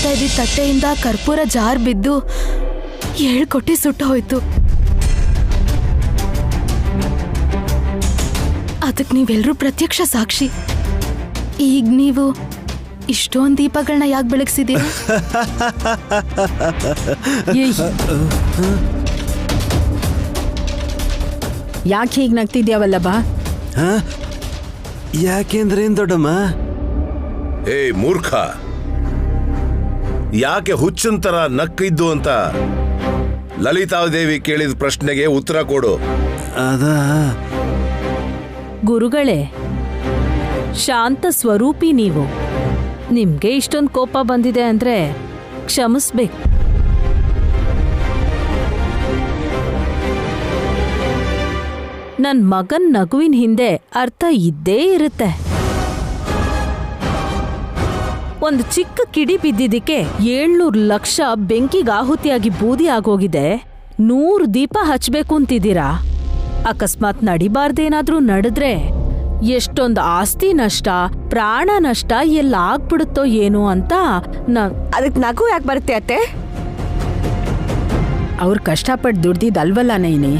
ಮಾಡ್ತಾ ಇದ್ದ ತಟ್ಟೆಯಿಂದ ಕರ್ಪೂರ ಜಾರ್ ಬಿದ್ದು 7 ಕೋಟಿ ಸುಟ್ಟು ಹೋಯ್ತು. ಅದಕ್ಕೆ ನೀವೆಲ್ಲರೂ ಪ್ರತ್ಯಕ್ಷ ಸಾಕ್ಷಿ. ಈಗ ನೀವು ಇಷ್ಟೊಂದು ದೀಪಗಳನ್ನ ಯಾಕೆ ಬೆಳಗ್ಸಿದ್ದೀರಾ? ಯಾಕೆ ಹೀಗೆ ನಗ್ತಿದ್ಯಾವಲ್ಲಬಾ? ಯಾಕೆಂದ್ರೇನ್ ದೊಡ್ಡಮ್ಮ? ಮೂರ್ಖ, ಯಾಕೆ ಹುಚ್ಚಂತರ ನಕ್ಕಿದ್ದು ಅಂತ ಲಲಿತಾದೇವಿ ಕೇಳಿದ ಪ್ರಶ್ನೆಗೆ ಉತ್ತರ ಕೊಡು. ಗುರುಗಳೇ, ಶಾಂತ ಸ್ವರೂಪಿ ನೀವು. ನಿಮ್ಗೆ ಇಷ್ಟೊಂದು ಕೋಪ ಬಂದಿದೆ ಅಂದ್ರೆ ಕ್ಷಮಿಸ್ಬೇಕು. ನನ್ ಮಗನ್ ನಗುವಿನ ಹಿಂದೆ ಅರ್ಥ ಇದ್ದೇ ಇರುತ್ತೆ. ಒಂದು ಚಿಕ್ಕ ಕಿಡಿ ಬಿದ್ದಿದ್ದಕ್ಕೆ 700 ಲಕ್ಷ ಬೆಂಕಿಗೆ ಆಹುತಿಯಾಗಿ ಬೂದಿ ಆಗೋಗಿದೆ. 100 ದೀಪ ಹಚ್ಬೇಕು ಅಂತಿದ್ದೀರಾ? ಅಕಸ್ಮಾತ್ ನಡಿಬಾರ್ದೇನಾದ್ರೂ ನಡೆದ್ರೆ ಎಷ್ಟೊಂದು ಆಸ್ತಿ ನಷ್ಟ, ಪ್ರಾಣ ನಷ್ಟ ಎಲ್ಲ ಆಗ್ಬಿಡುತ್ತೋ ಏನೋ ಅಂತ ಅದಕ್ಕೆ ನಗು ಯಾಕೆ ಬರುತ್ತೆ ಅತ್ತೆ? ಅವ್ರು ಕಷ್ಟಪಟ್ಟು ದುಡ್ದಿದ್ದಲ್ವಲ್ಲ ನೈನಿ.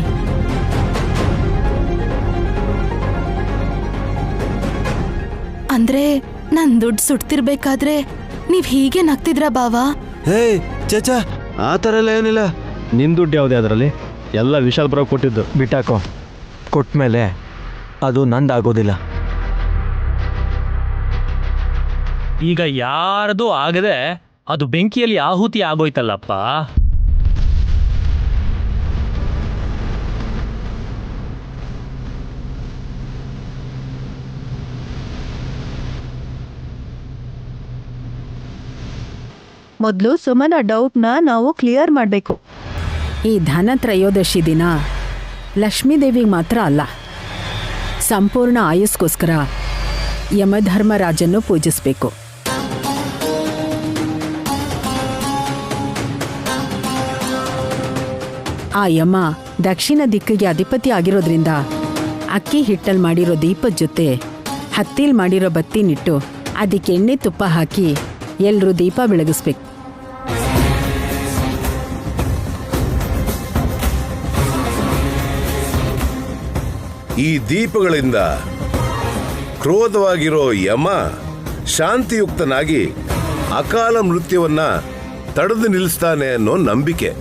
ಅಂದ್ರೆ ನನ್ ದುಡ್ಡು ಸುಡ್ತಿರ್ಬೇಕಾದ್ರೆ ನೀವ್ ಹೀಗೆ ನಗ್ತಿದ್ರ ಬಾವಾ? ಚಚಾ, ಆ ಥರ ಎಲ್ಲ ಏನಿಲ್ಲ. ನಿನ್ ದುಡ್ಡು ಯಾವುದೇ ಅದರಲ್ಲಿ? ಎಲ್ಲ ವಿಶಾಲ್ ಬ್ರೋ ಕೊಟ್ಟಿದ್ದು. ಬಿಟ್ಟಾಕೋ. ಕೊಟ್ಮೇಲೆ ಅದು ನಂದಾಗೋದಿಲ್ಲ. ಈಗ ಯಾರದೂ ಆಗದೆ ಅದು ಬೆಂಕಿಯಲ್ಲಿ ಆಹುತಿ ಆಗೋಯ್ತಲ್ಲಪ್ಪ. ಮೊದಲು ಸುಮನ ಡೌಟ್ನ ನಾವು ಕ್ಲಿಯರ್ ಮಾಡಬೇಕು. ಈ ಧನತ್ರಯೋದಶಿ ದಿನ ಲಕ್ಷ್ಮೀದೇವಿಗೆ ಮಾತ್ರ ಅಲ್ಲ, ಸಂಪೂರ್ಣ ಆಯುಸ್ಗೋಸ್ಕರ ಯಮಧರ್ಮರಾಜನ್ನು ಪೂಜಿಸಬೇಕು. ಆ ಯಮ ದಕ್ಷಿಣ ದಿಕ್ಕಿಗೆ ಅಧಿಪತಿ ಆಗಿರೋದ್ರಿಂದ ಅಕ್ಕಿ ಹಿಟ್ಟಲ್ಲಿ ಮಾಡಿರೋ ದೀಪದ ಜೊತೆ ಹತ್ತಿಲ್ ಮಾಡಿರೋ ಬತ್ತಿನಿಟ್ಟು ಅದಕ್ಕೆ ಎಣ್ಣೆ ತುಪ್ಪ ಹಾಕಿ ಎಲ್ಲರೂ ದೀಪ ಬೆಳಗಿಸ್ಬೇಕು. ಈ ದೀಪಗಳಿಂದ ಕ್ರೋಧವಾಗಿರೋ ಯಮ ಶಾಂತಿಯುಕ್ತನಾಗಿ ಅಕಾಲ ಮೃತ್ಯುವನ್ನ ತಡೆದು ನಿಲ್ಲಿಸ್ತಾನೆ ಅನ್ನೋ ನಂಬಿಕೆ.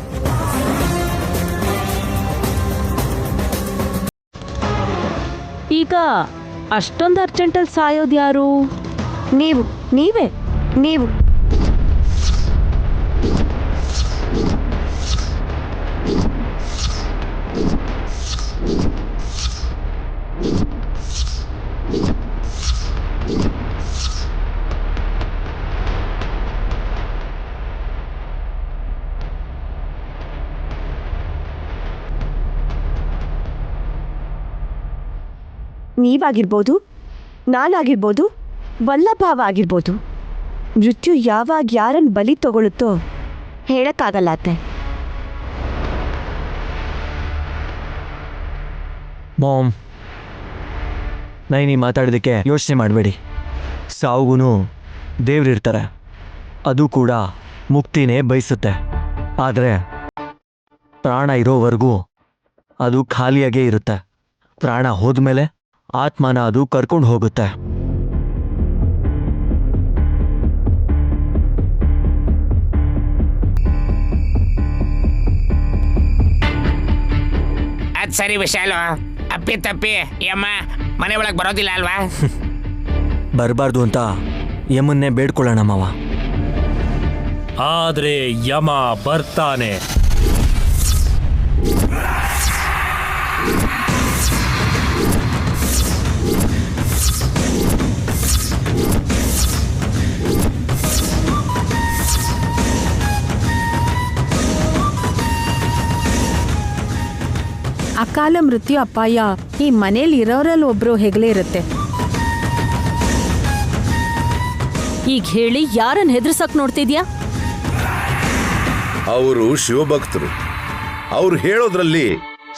ಈಗ ಅಷ್ಟೊಂದು ಅರ್ಜೆಂಟಲ್ಲಿ ಸಾಯೋದು ಯಾರು? ನೀವು ನೀವಾಗಿರ್ಬೋದು, ನಾನಾಗಿರ್ಬೋದು, ವಲ್ಲಭಾವ ಆಗಿರ್ಬೋದು. ಮೃತ್ಯು ಯಾವಾಗ ಯಾರನ್ನು ಬಲಿ ತಗೊಳುತ್ತೋ ಹೇಳಕ್ಕಾಗಲ್ಲ ಅತ್ತೆ. ಮಾಮ್, ನೈನಿ ಮಾತಾಡೋದಕ್ಕೆ ಯೋಚನೆ ಮಾಡಬೇಡಿ. ಸಾವುಗೂ ದೇವ್ರಿರ್ತಾರೆ, ಅದು ಕೂಡ ಮುಕ್ತಿನೇ ಬಯಸುತ್ತೆ. ಆದರೆ ಪ್ರಾಣ ಇರೋವರೆಗೂ ಅದು ಖಾಲಿಯಾಗೇ ಇರುತ್ತೆ. ಪ್ರಾಣ ಹೋದ್ಮೇಲೆ ಆತ್ಮನ ಅದು ಕರ್ಕೊಂಡು ಹೋಗುತ್ತೆ. ಅದ್ ಸರಿ ವಿಶಾಲು, ಅಪ್ಪಿ ತಪ್ಪಿ ಯಮ್ಮ ಮನೆ ಒಳಗೆ ಬರೋದಿಲ್ಲ ಅಲ್ವಾ? ಬರಬಾರ್ದು ಅಂತ ಯಮನ್ನೇ ಬೇಡ್ಕೊಳ್ಳೋಣ ಮಾವ. ಆದ್ರೆ ಯಮ ಬರ್ತಾನೆ. ಅಕಾಲ ಮೃತ್ಯು ಅಪಾಯ ಈ ಮನೇಲಿ ಇರೋರಲ್ಲಿ ಒಬ್ರು ಹೆಗಲೇ ಇರುತ್ತೆ. ಈಗ ಹೇಳಿ, ಯಾರನ್ನ ಹೆದರ್ಸಕ್ ನೋಡ್ತಿದ್ಯಾ? ಅವರು ಶಿವಭಕ್ತರು. ಅವ್ರು ಹೇಳೋದ್ರಲ್ಲಿ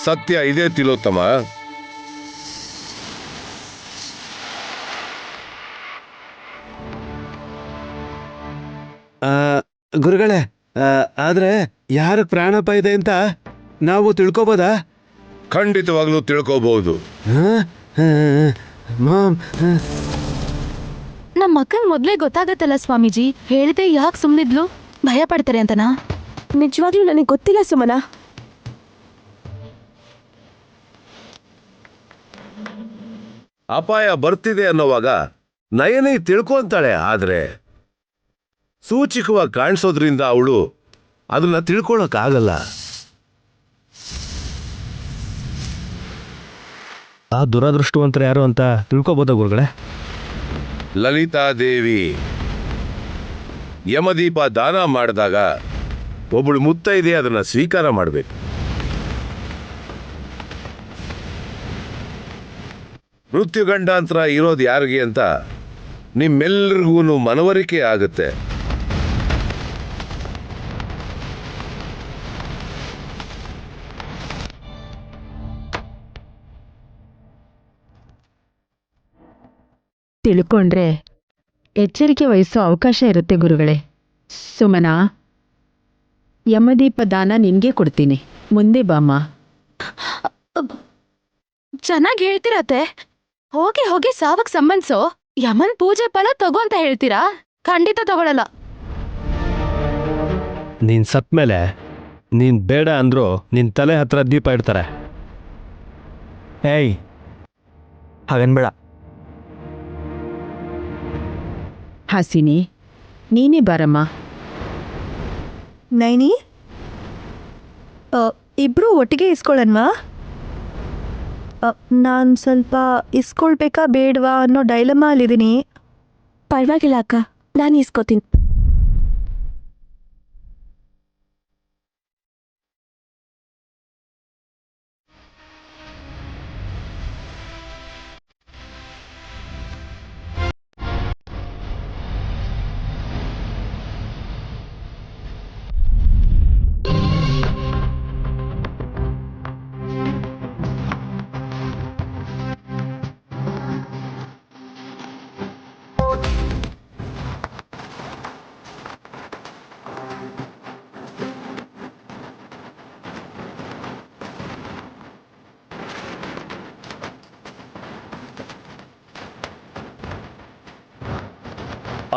ಸತ್ಯ ಇದೆ ತಿಲೋತ್ತಮ. ಗುರುಗಳೇ, ಆದ್ರೆ ಯಾರ ಪ್ರಾಣಾಪಾಯ ಇದೆ ಅಂತ ನಾವು ತಿಳ್ಕೊಬೋದಾ? ಖಂಡಿತವಾಗ್ಲೂ ತಿಳ್ಕೋಬಹುದು. ಮಾಮ್, ನಮ್ಮ ಮಕ್ಕಂಗ್ ಮೊದ್ಲೇ ಗೊತ್ತಾಗತ್ತಲ್ಲ ಸ್ವಾಮೀಜಿ, ಹೇಳಿದೆ ಯಾಕೆ ಸುಮ್ಮನಿದ್ಲು? ಭಯ ಪಡ್ತಾರೆ ಅಂತನಾ? ನಿಜವಾಗ್ಲೂ ನನಗೆ ಗೊತ್ತಿಲ್ಲ ಸುಮನ. ಅಪಾಯ ಬರ್ತಿದೆ ಅನ್ನೋವಾಗ ನಯನಿ ತಿಳ್ಕೊಂತಾಳೆ, ಆದ್ರೆ ಸೂಚಿಕವಾಗಿ ಕಾಣಿಸೋದ್ರಿಂದ ಅವಳು ಅದನ್ನ ತಿಳ್ಕೊಳಕ್ಕಾಗಲ್ಲ. ಆ ದುರದೃಷ್ಟವಂತರು ಯಾರು ಅಂತ ತಿಳ್ಕೊಬೋದಾ ಗುರುಗಳೇ? ಲಲಿತಾದೇವಿ ಯಮದೀಪ ದಾನ ಮಾಡಿದಾಗ ಒಬ್ಬಳು ಮುತ್ತೈದೆ ಅದನ್ನ ಸ್ವೀಕಾರ ಮಾಡಬೇಕು. ಮೃತ್ಯುಗಂಡಾಂತರ ಇರೋದು ಯಾರಿಗೆ ಅಂತ ನಿಮ್ಮೆಲ್ಲರಿಗೂ ಮನವರಿಕೆ ಆಗುತ್ತೆ. ತಿಳ್ಕೊಂಡ್ರೆ ಎಚ್ಚರಿಕೆ ವಹಿಸೋ ಅವಕಾಶ ಇರುತ್ತೆ ಗುರುಗಳೇ. ಸುಮನಾ, ಯಮದೀಪ ದಾನ ನಿನ್ಗೆ ಕೊಡ್ತೀನಿ, ಮುಂದೆ ಬಾಮ್ಮ. ಚೆನ್ನಾಗಿ ಹೇಳ್ತಿರತ್ತೆ. ಹೋಗಿ ಹೋಗಿ ಸಾವಕ್ ಸಂಬಂಧಿಸೋ ಯಮನ್ ಪೂಜೆ ಫಲ ತಗೋ ಅಂತ ಹೇಳ್ತೀರಾ? ಖಂಡಿತ ತಗೊಳಲ್ಲ. ನೀನು ಸತ್ ಮೇಲೆ ನೀನು ಬೇಡ ಅಂದರೂ ನಿನ್ನ ತಲೆ ಹತ್ರ ದೀಪ ಇಡ್ತಾರೆ. ಏಯ್, ಹಾಗನ್ಬೇಡ. ಹಾಸಿನಿ, ನೀನೇ ಬಾರಮ್ಮ. ನೈನಿ, ಇಬ್ರು ಒಟ್ಟಿಗೆ ಇಸ್ಕೊಳ್ಳನ್ವಾ? ನಾನು ಸ್ವಲ್ಪ ಇಸ್ಕೊಳ್ಬೇಕಾ ಬೇಡವಾ ಅನ್ನೋ ಡೈಲಮಾ ಅಲ್ಲಿದ್ದೀನಿ. ಪರವಾಗಿಲ್ಲ ಅಕ್ಕ, ನಾನು ಇಸ್ಕೋತೀನಿ.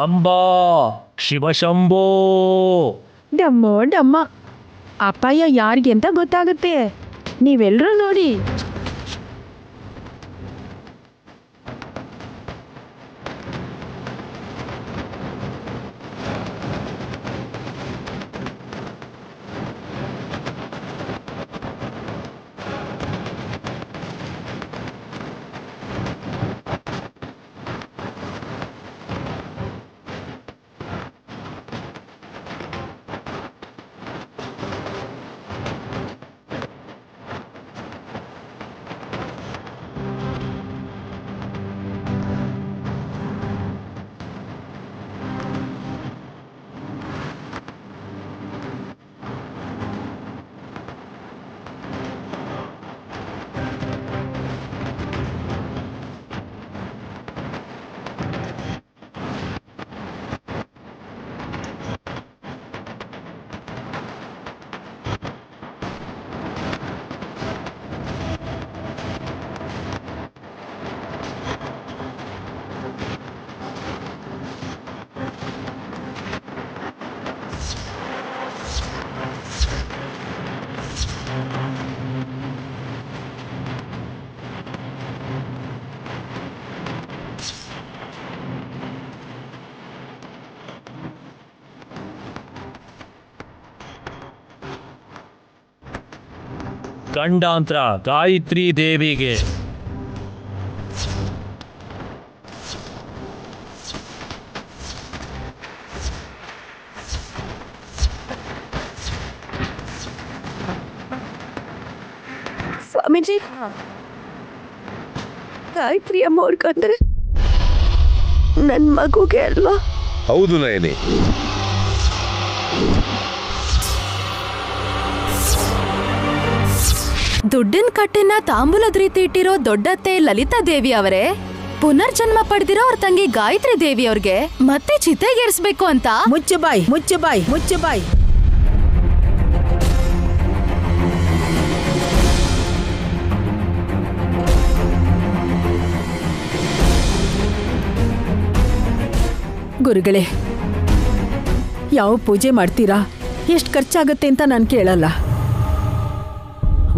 ಅಂಬಾ ಶಿವಶಂಭೋ. ಡಮ್ಮೋ ಡಮ್ಮ, ಅಪಾಯ ಯಾರಿಗೆ ಅಂತ ಗೊತ್ತಾಗುತ್ತೆ. ನೀವೆಲ್ಲರೂ ನೋಡಿ. ಗಂಡಾಂತರ ಗಾಯತ್ರಿ ದೇವಿಗೆ. ಸ್ವಾಮೀಜಿ, ಗಾಯತ್ರಿ ಅಮ್ಮ ಅವ್ರ ಕಂದ್ರೆ ನನ್ನ ಮಗುಗೆ ಅಲ್ವಾ? ಹೌದು ನಯನಿ. ದುಡ್ಡಿನ ಕಟ್ಟೆನ ತಾಂಬೂಲದ ರೀತಿ ಇಟ್ಟಿರೋ ದೊಡ್ಡತ್ತೆ ಲಲಿತಾ ದೇವಿ ಅವರೇ, ಪುನರ್ಜನ್ಮ ಪಡೆದಿರೋ ಅವ್ರ ತಂಗಿ ಗಾಯತ್ರಿ ದೇವಿ ಅವ್ರಿಗೆ ಮತ್ತೆ ಚಿತೆಗೇರಿಸ್ಬೇಕು ಅಂತ. ಮುಚ್ಚು ಬಾಯ್, ಮುಚ್ಚು ಬಾಯ್, ಮುಚ್ಚು ಬಾಯ್. ಗುರುಗಳೇ, ಯಾವ ಪೂಜೆ ಮಾಡ್ತೀರಾ, ಎಷ್ಟು ಖರ್ಚಾಗತ್ತೆ ಅಂತ ನಾನು ಕೇಳಲ್ಲ.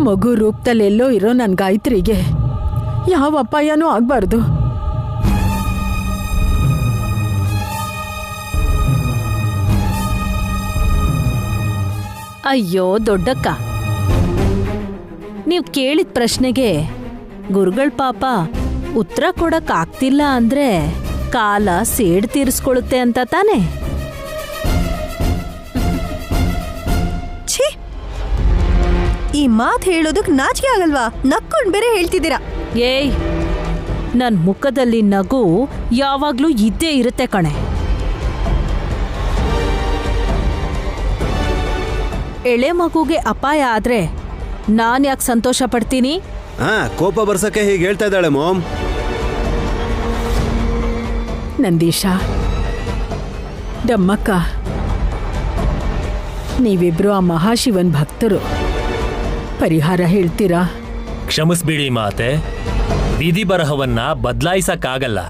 ಮಗು ರೂಪದಲ್ಲೆಲ್ಲೋ ಇರೋ ನನ್ನ ಗಾಯತ್ರಿಗೆ ಯಾವ ಅಪಾಯನೂ ಆಗ್ಬಾರ್ದು. ಅಯ್ಯೋ ದೊಡ್ಡಕ್ಕ, ನೀವು ಕೇಳಿದ ಪ್ರಶ್ನೆಗೆ ಗುರುಗಳ್ ಪಾಪ ಉತ್ತರ ಕೊಡಕ್ ಆಗ್ತಿಲ್ಲ ಅಂದ್ರೆ ಕಾಲ ಸೇಡ್ ತೀರಿಸ್ಕೊಳ್ಳುತ್ತೆ ಅಂತ ತಾನೆ? ಛೀ, ಈ ಮಾತು ಹೇಳೋದಕ್ ನಾಚಿಕೆ ಆಗಲ್ವಾ? ನಕ್ಕೊಂಡ್ ಬೇರೆ ಹೇಳ್ತಿದ್ದೀರಾ. ಏಯ್, ನನ್ ಮುಖದಲ್ಲಿ ನಗು ಯಾವಾಗ್ಲೂ ಇದ್ದೇ ಇರುತ್ತೆ ಕಣೆ. ಎಳೆ ಮಗುಗೆ ಅಪಾಯ ಆದ್ರೆ ನಾನ್ ಯಾಕೆ ಸಂತೋಷ ಪಡ್ತೀನಿ? ಕೋಪ ಬರ್ಸಕ್ಕೆ ಹೀಗೆ ಹೇಳ್ತಾ ಇದ್ದಾಳೆ ಮಾಮ್. ನಂದೀಶ, ಡಮ್ಮಕ್ಕ, ನೀವಿಬ್ರು ಆ ಮಹಾಶಿವನ್ ಭಕ್ತರು, ಪರಿಹಾರ ಹೇಳ್ತೀರಾ? ಕ್ಷಮಿಸ್ಬಿಡಿ ಮಾತೆ, ವಿಧಿ ಬರಹವನ್ನ ಬದಲಾಯಿಸಕ್ಕಾಗಲ್ಲ.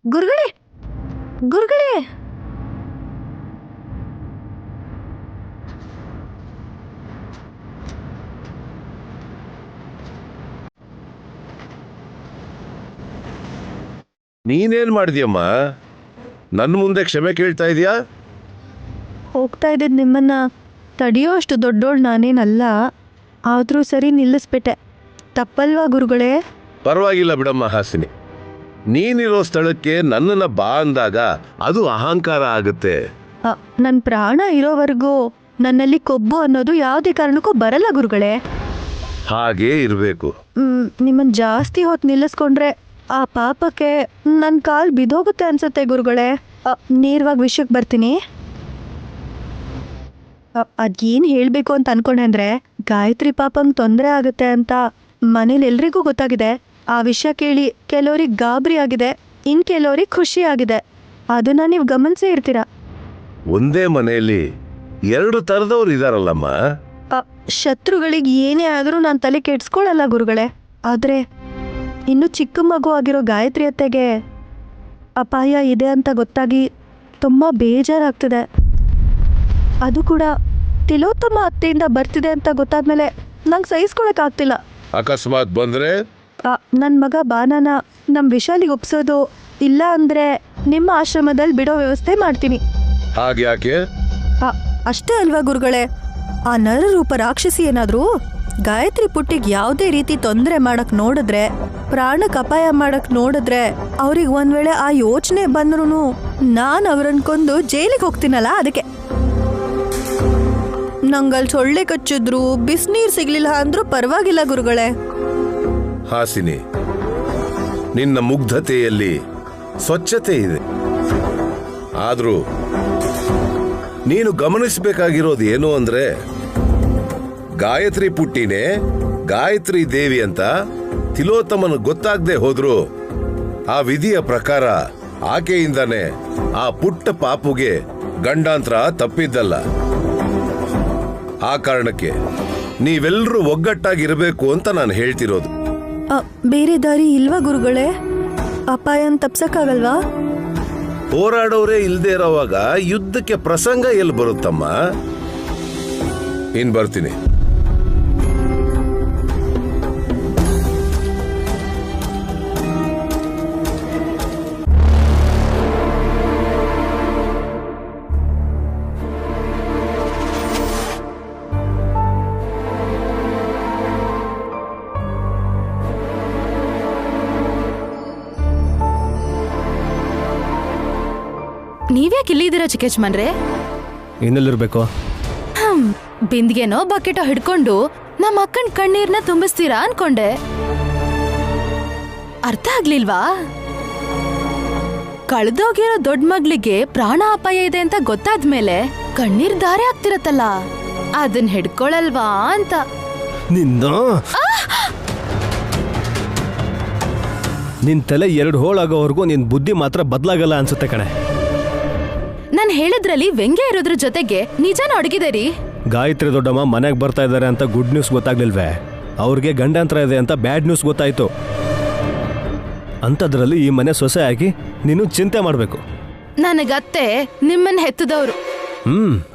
ಗುರುಗಳೇ, ಗುರುಗಳೇ, ನೀನೇನ್ ಮಾಡಿದ್ಯಮ್ಮ? ನನ್ನ ಮುಂದೆ ಕ್ಷಮೆ ಕೇಳ್ತಾ ಇದೀಯಾ? ಹೋಗ್ತಾ ಇದ್ದಿದ್ದು ನಿಮ್ಮನ್ನ ತಡೆಯೋ ಅಷ್ಟು ದೊಡ್ಡೋಳು ನಾನೇನಲ್ಲ. ಆದರೂ ಸರಿ ನಿಲ್ಲಿಸ್ಬಿಟ್ಟೆ. ತಪ್ಪಲ್ವಾ ಗುರುಗಳೇ? ಪರವಾಗಿಲ್ಲ ಬಿಡಮ್ಮ ಹಾಸಿನಿ. ನೀನಿರೋ ಸ್ಥಳಕ್ಕೆ ನನ್ನನ್ನ ಬಾ ಅಂದಾಗ ಅದು ಅಹಂಕಾರ ಆಗುತ್ತೆ. ನನ್ನ ಪ್ರಾಣ ಇರೋವರೆಗೂ ನನ್ನಲ್ಲಿ ಕೊಬ್ಬು ಅನ್ನೋದು ಯಾವುದೇ ಕಾರಣಕ್ಕೂ ಬರಲ್ಲ ಗುರುಗಳೇ. ಹಾಗೇ ಇರಬೇಕು. ನಿಮ್ಮನ್ನು ಜಾಸ್ತಿ ಹೊತ್ತು ನಿಲ್ಲಿಸ್ಕೊಂಡ್ರೆ ಆ ಪಾಪಕ್ಕೆ ನನ್ನ ಕಾಲು ಬಿದ್ದೋಗುತ್ತೆ ಅನ್ಸುತ್ತೆ ಗುರುಗಳೇ. ನೇರವಾಗಿ ವಿಷಯಕ್ಕೆ ಬರ್ತೀನಿ. ಅದೇನು ಹೇಳಬೇಕು ಅಂತ ಅನ್ಕೊಂಡೆ ಅಂದರೆ, ಗಾಯತ್ರಿ ಪಾಪಂಗೆ ತೊಂದರೆ ಆಗುತ್ತೆ ಅಂತ ಮನೇಲಿ ಎಲ್ರಿಗೂ ಗೊತ್ತಾಗಿದೆ. ಆ ವಿಷಯ ಕೇಳಿ ಕೆಲವ್ರಿಗೆ ಗಾಬರಿ ಆಗಿದೆ, ಇನ್ನು ಕೆಲವ್ರಿಗೆ ಖುಷಿ ಆಗಿದೆ. ಅದನ್ನು ನೀವು ಗಮನಿಸೇ ಇರ್ತೀರ. ಒಂದೇ ಮನೆಯಲ್ಲಿ ಎರಡು ಥರದವ್ರು ಇದಾರಲ್ಲಮ್ಮ. ಶತ್ರುಗಳಿಗೆ ಏನೇ ಆದರೂ ನಾನು ತಲೆ ಕೆಡ್ಸ್ಕೊಳ್ಳಲ್ಲ ಗುರುಗಳೇ. ಆದರೆ ಇನ್ನು ಚಿಕ್ಕ ಮಗು ಆಗಿರೋ ಗಾಯತ್ರಿ ಅತ್ತೆಗೆ ಅಪಾಯ ಇದೆ ಅಂತ ಗೊತ್ತಾಗಿ ತುಂಬ ಬೇಜಾರಾಗ್ತಿದೆ. ಅದು ಕೂಡ ತಿಲೋತ್ತಮ ಅತ್ತೆಯಿಂದ ಬರ್ತಿದೆ ಅಂತ ಗೊತ್ತಾದ್ಮೇಲೆ ನಂಗೆ ಸಹಿಸ್ಕೊಳಕ್ಕಾಗ್ತಿಲ್ಲ. ಅಕಸ್ಮಾತ್ ಬಂದ್ರೆ ನನ್ನ ಮಗ ಬಾನನ ನಮ್ಮ ವಿಶಾಲಿಗೆ ಒಪ್ಸೋದು, ಇಲ್ಲ ಅಂದರೆ ನಿಮ್ಮ ಆಶ್ರಮದಲ್ಲಿ ಬಿಡೋ ವ್ಯವಸ್ಥೆ ಮಾಡ್ತೀನಿ. ಹಾಗ್ಯಾಕೆ? ಅಷ್ಟೇ ಅಲ್ವಾ ಗುರುಗಳೇ? ಆ ನರರೂಪ ರಾಕ್ಷಸಿ ಏನಾದರೂ ಗಾಯತ್ರಿ ಪುಟ್ಟಿಗೆ ಯಾವುದೇ ರೀತಿ ತೊಂದರೆ ಮಾಡಕ್ ನೋಡಿದ್ರೆ, ಪ್ರಾಣಕ್ಕೆ ಅಪಾಯ ಮಾಡಕ್ ನೋಡಿದ್ರೆ, ಅವ್ರಿಗೆ ಒಂದ್ ವೇಳೆ ಆ ಯೋಚನೆ ಬಂದ್ರೂ ನಾನು ಅವ್ರನ್ನ ಕೊಂದು ಜೈಲಿಗೆ ಹೋಗ್ತೀನಲ್ಲ, ಅದಕ್ಕೆ. ನಂಗಲ್ಲಿ ಸೊಳ್ಳೆ ಕಚ್ಚಿದ್ರು, ಬಿಸಿನೀರು ಸಿಗ್ಲಿಲ್ಲ ಅಂದ್ರೂ ಪರವಾಗಿಲ್ಲ ಗುರುಗಳೇ. ಹಾಸಿನಿ, ನಿನ್ನ ಮುಗ್ಧತೆಯಲ್ಲಿ ಸ್ವಚ್ಛತೆ ಇದೆ. ಆದ್ರೂ ನೀನು ಗಮನಿಸಬೇಕಾಗಿರೋದು ಏನು ಅಂದ್ರೆ, ಗಾಯತ್ರಿ ಪುಟ್ಟಿನೇ ಗಾಯತ್ರಿ ದೇವಿ ಅಂತ ತಿಲೋತ್ತಮನ ಗೊತ್ತಾಗದೆ ಹೋದ್ರು ಆ ವಿಧಿಯ ಪ್ರಕಾರ ಆಕೆಯಿಂದಾನೆ ಆ ಪುಟ್ಟ ಪಾಪುಗೆ ಗಂಡಾಂತರ ತಪ್ಪಿದ್ದಲ್ಲ. ಆ ಕಾರಣಕ್ಕೆ ನೀವೆಲ್ಲರೂ ಒಗ್ಗಟ್ಟಾಗಿರ್ಬೇಕು ಅಂತ ನಾನು ಹೇಳ್ತಿರೋದು. ಬೇರೆ ದಾರಿ ಇಲ್ವಾ ಗುರುಗಳೇ? ಅಪಾಯನ ತಪ್ಸಕ್ಕಾಗಲ್ವಾ? ಹೋರಾಡೋರೇ ಇಲ್ದೇ ಇರೋವಾಗ ಯುದ್ಧಕ್ಕೆ ಪ್ರಸಂಗ ಎಲ್ಲಿ ಬರುತ್ತಮ್ಮ? ಇನ್ ಬರ್ತೀನಿ. ನೀವ್ಯಾಕೆ ಇಲ್ಲಿದ್ದೀರಾ ಚಿಕ್ಕೇಶ್ಮನ್ರೆ? ಇನ್ನೆಲ್ಲಿರ್ಬೇಕು? ಬಿಂದಿಗೆನೋ ಬಕೆಟೋ ಹಿಡ್ಕೊಂಡು ನಮ್ಮ ಅಕ್ಕನ್ ಕಣ್ಣೀರ್ನ ತುಂಬಿಸ್ತೀರಾ ಅನ್ಕೊಂಡೆ. ಅರ್ಥ ಆಗ್ಲಿಲ್ವಾ? ಕಳ್ದೋಗಿರೋ ದೊಡ್ಡ ಮಗ್ಳಿಗೆ ಪ್ರಾಣ ಅಪಾಯ ಇದೆ ಅಂತ ಗೊತ್ತಾದ್ಮೇಲೆ ಕಣ್ಣೀರ್ ದಾರೆ ಆಗ್ತಿರತ್ತಲ್ಲ, ಅದನ್ ಹಿಡ್ಕೊಳಲ್ವಾ ಅಂತ. ನಿನ್ ತಲೆ 2 ಹೋಳಾಗೋವರೆಗೂ ನಿನ್ ಬುದ್ಧಿ ಮಾತ್ರ ಬದಲಾಗಲ್ಲ ಅನ್ಸುತ್ತೆ ಕಣೆ. ನಾನ್ ಹೇಳಿದ್ರಲ್ಲಿ ವ್ಯಂಗ್ಯ ಇರೋದ್ರ ಜೊತೆಗೆ ನಿಜಾನ ಅಡಗಿದೇರಿ. ಗಾಯತ್ರಿ ದೊಡ್ಡಮ್ಮ ಮನೆಗೆ ಬರ್ತಾ ಇದ್ದಾರೆ ಅಂತ ಗುಡ್ ನ್ಯೂಸ್ ಗೊತ್ತಾಗ್ಲಿಲ್ವೇ? ಅವ್ರಿಗೆ ಗಂಡಾಂತರ ಇದೆ ಅಂತ ಬ್ಯಾಡ್ ನ್ಯೂಸ್ ಗೊತ್ತಾಯ್ತು. ಅಂಥದ್ರಲ್ಲಿ ಈ ಮನೆ ಸೊಸೆ ಆಗಿ ನೀನು ಚಿಂತೆ ಮಾಡಬೇಕು. ನನಗತ್ತೆ ನಿಮ್ಮನ್ನ ಹೆತ್ತದವ್ರು.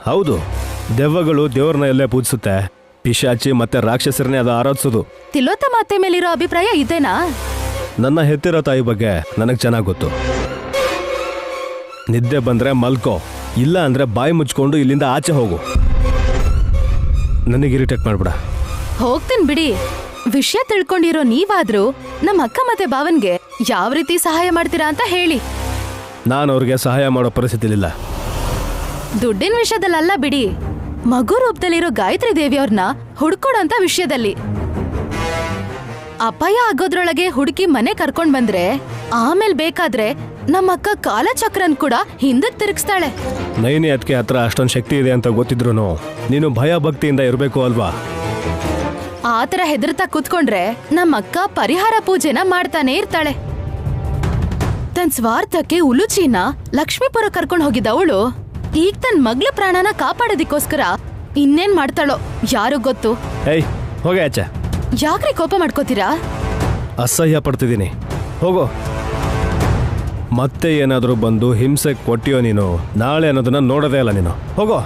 ಹೌದು. ದೆವ್ವಗಳು ದೇವ್ರನ್ನ ಎಲ್ಲೇ ಪೂಜಿಸುತ್ತೆ, ಪಿಶಾಚಿ ಮತ್ತೆ ರಾಕ್ಷಸರನ್ನೇ ಅದು ಆರಾಧಿಸೋದು. ತಿಲೋತ್ತ ಮಾತೆ ಮೇಲಿರೋ ಅಭಿಪ್ರಾಯ ಇದೇನಾ? ನನ್ನ ಹೆತ್ತಿರೋ ತಾಯಿ ಬಗ್ಗೆ ನನಗೆ ಚೆನ್ನಾಗಿ ಗೊತ್ತು. ನಿದ್ದೆ ಬಂದ್ರೆ ಮಲ್ಕೋ, ಇಲ್ಲ ಅಂದ್ರೆ ಬಾಯಿ ಮುಚ್ಕೊಂಡು ಇಲ್ಲಿಂದ ಆಚೆ ಹೋಗು. ನನಗೆ ಇರಿಟೇಟ್ ಮಾಡ್ಬಿಡ. ಹೋಗ್ತೀನಿ ಬಿಡಿ. ವಿಷಯ ತಿಳ್ಕೊಂಡಿರೋ ನೀವಾದ್ರೂ ನಮ್ಮ ಅಕ್ಕ ಮತ್ತೆ ಭಾವನ್ಗೆ ಯಾವ ರೀತಿ ಸಹಾಯ ಮಾಡ್ತೀರಾ ಅಂತ ಹೇಳಿ. ನಾನು ಅವ್ರಿಗೆ ಸಹಾಯ ಮಾಡೋ ಪರಿಸ್ಥಿತಿಲಿಲ್ಲ. ದುಡ್ಡಿನ ವಿಷಯದಲ್ಲ ಬಿಡಿ, ಮಗು ರೂಪದಲ್ಲಿರೋ ಗಾಯತ್ರಿ ದೇವಿಯವ್ರನ್ನ ಹುಡ್ಕೊಡೋಂತ ವಿಷಯದಲ್ಲಿ. ಅಪಾಯ ಆಗೋದ್ರೊಳಗೆ ಹುಡುಕಿ ಮನೆ ಕರ್ಕೊಂಡ್ ಬಂದ್ರೆ ಆಮೇಲೆ ಬೇಕಾದ್ರೆ ನಮ್ಮ ಅಕ್ಕ ಕಾಲಚಕ್ರನ್ ಕೂಡ ಹಿಂದಕ್ ತಿರುಗಿಸ್ತಾಳೆ. ನೈನಿ ಅದಕ್ಕೆ ಹತ್ರ ಅಷ್ಟೊಂದು ಶಕ್ತಿ ಇದೆ ಅಂತ ಗೊತ್ತಿದ್ರು ನೀನು ಭಯ ಭಕ್ತಿಯಿಂದ ಇರಬೇಕು ಅಲ್ವಾ? ಆತರ ಹೆದರ್ತಾ ಕೂತ್ಕೊಂಡ್ರೆ ನಮ್ಮ ಅಕ್ಕ ಪರಿಹಾರ ಪೂಜೆನ ಮಾಡ್ತಾನೆ ಇರ್ತಾಳೆ. ತನ್ ಸ್ವಾರ್ಥಕ್ಕೆ ಉಲುಚಿನ ಲಕ್ಷ್ಮೀಪುರ ಕರ್ಕೊಂಡ್ ಹೋಗಿದ್ದವಳು ಈಗ ತನ್ ಮಗ್ಳ ಪ್ರಾಣನ ಕಾಪಾಡೋದಿಕ್ಕೋಸ್ಕರ ಇನ್ನೇನ್ ಮಾಡ್ತಾಳೋ ಯಾರು ಗೊತ್ತು. ಏಯ್ ಹೋಗೆ ಆಚೆ. ಯಾಕ್ರಿ ಕೋಪ ಮಾಡ್ಕೋತೀರಾ? ಅಸಹ್ಯ ಪಡ್ತಿದ್ದೀನಿ, ಹೋಗೋ. ಮತ್ತೆ ಏನಾದರೂ ಬಂದು ಹಿಂಸೆ ಕೊಟ್ಟಿಯೋ ನೀನು, ನಾಳೆ ಅನ್ನೋದನ್ನ ನೋಡೋದೇ ಅಲ್ಲ ನೀನು. ಹೋಗೋ.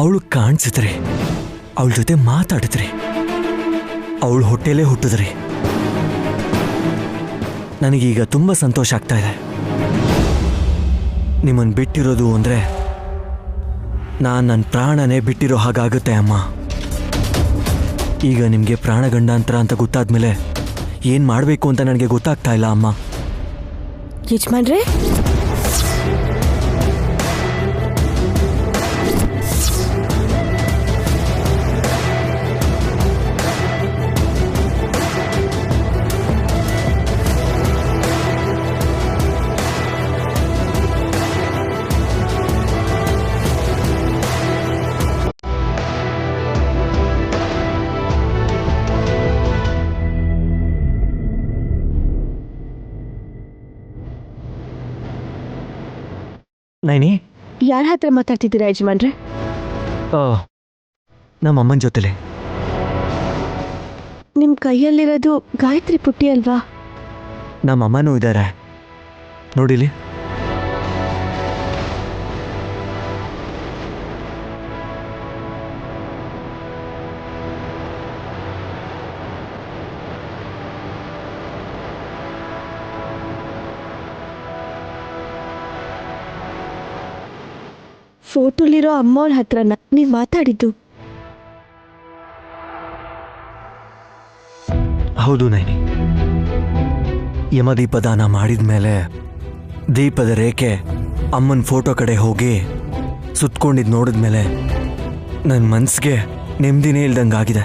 ಅವಳು ಕಾಣಿಸಿದ್ರೆ, ಅವಳ ಜೊತೆ ಮಾತಾಡಿದ್ರೆ, ಅವಳು ಹೊಟ್ಟೆಲೇ ಹುಟ್ಟಿದ್ರೆ ನನಗೀಗ ತುಂಬ ಸಂತೋಷ ಆಗ್ತಾ ಇದೆ. ನಿಮ್ಮನ್ನು ಬಿಟ್ಟಿರೋದು ಅಂದರೆ ನಾನು ನನ್ನ ಪ್ರಾಣನೇ ಬಿಟ್ಟಿರೋ ಹಾಗಾಗುತ್ತೆ ಅಮ್ಮ. ಈಗ ನಿಮಗೆ ಪ್ರಾಣಗಂಡಾಂತರ ಅಂತ ಗೊತ್ತಾದ್ಮೇಲೆ ಏನು ಮಾಡಬೇಕು ಅಂತ ನನಗೆ ಗೊತ್ತಾಗ್ತಾ ಇಲ್ಲ ಅಮ್ಮ. ಯಜಮಾನ್ರೆ, ನೈನಿ, ಯಾರ ಹತ್ರ ಮಾತಾಡ್ತಿದ್ದೀರಾ ಯಜಮಾನ್ರೆ? ನಮ್ಮ ಅಮ್ಮನ ಜೊತೆಲೆ. ನಿಮ್ಮ ಕೈಯಲ್ಲಿರೋದು ಗಾಯತ್ರಿ ಪುಟ್ಟಿ ಅಲ್ವಾ? ನಮ್ಮ ಅಮ್ಮನೂ ಇದ್ದಾರೆ ನೋಡಿಲಿ. ಫೋಟೋಲಿರೋ ಅಮ್ಮವ್ರ ಹತ್ರನ ನೀವು ಮಾತಾಡಿದ್ದು? ಹೌದು ನೈನಿ. ಯಮದೀಪದಾನ ಮಾಡಿದ ಮೇಲೆ ದೀಪದ ರೇಖೆ ಅಮ್ಮನ ಫೋಟೋ ಕಡೆ ಹೋಗಿ ಸುತ್ಕೊಂಡಿದ್ದು ನೋಡಿದ್ಮೇಲೆ ನನ್ನ ಮನ್ಸಿಗೆ ನೆಮ್ಮದಿನೇ ಇಲ್ದಂಗಾಗಿದೆ.